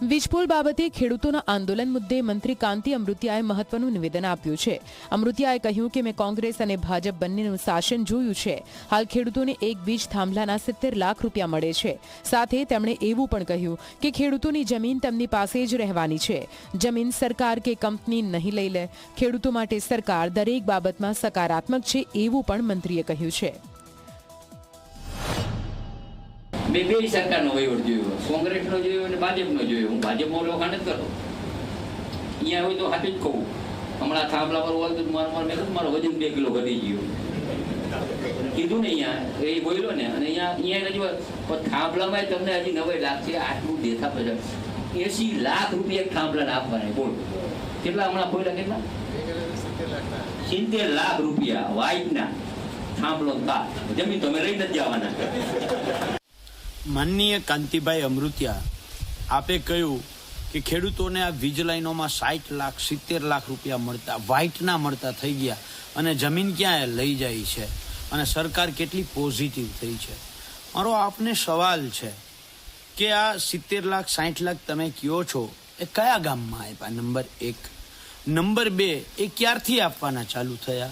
વીજપોલ બાબતે ખેડૂતોના આંદોલન મુદ્દે મંત્રી કાંતિ અમૃતિયાએ મહત્વનું નિવેદન આપ્યું છે। અમૃતિયાએ કહ્યું કે મેં કોંગ્રેસ અને ભાજપ બંનેનું શાસન જોયું છે। હાલ ખેડૂતોને એક વીજ થાંભલાના 70 લાખ રૂપિયા મળે છે। સાથે તેમણે એવું પણ કહ્યું કે ખેડૂતોની જમીન તેમની પાસે જ રહેવાની છે। જમીન સરકાર કે કંપની નહીં લઈ લે। ખેડૂતો માટે સરકાર દરેક બાબતમાં સકારાત્મક છે એવું પણ મંત્રીએ કહ્યું છે। બે સરકારનો વહીવટ જોયો, કોંગ્રેસનો જોયો અને ભાજપનો જોયો। હું ભાજપમાં લોખા નથી કરતો, અહીંયા હોય તો હાથું જ કહું। હમણાં થાંભલા પર હોય તો મારો વજન 2 કિલો ઘટી ગયો, કીધું ને અહીંયા એ બોલ્યો ને। અને અહીંયા હજી થાંભલામાં તમને હજી 90 લાખ છે, આટલું દેખા પછી 80 લાખ રૂપિયા એક થાંભલાને આપવાના। બોલ કેટલા હમણાં બોલ્યા, કેટલા 70 લાખ રૂપિયા વાઇટના થાંભલો કા જમીન તમે રહી નથી જવાના। માનનીય કાંતિભાઈ અમૃતિયા, આપે કહ્યું કે ખેડૂતોને આ વીજ લાઈનોમાં 60 લાખ 70 લાખ રૂપિયા મળતા, વ્હાઇટના મળતા થઈ ગયા અને જમીન ક્યાં લઈ જાય છે અને સરકાર કેટલી પોઝિટિવ થઈ છે। મારો આપને સવાલ છે કે આ 70 લાખ 60 લાખ તમે કયો છો એ કયા ગામમાં આપ્યા? નંબર 1। નંબર 2, એ ક્યારથી આપવાના ચાલુ થયા?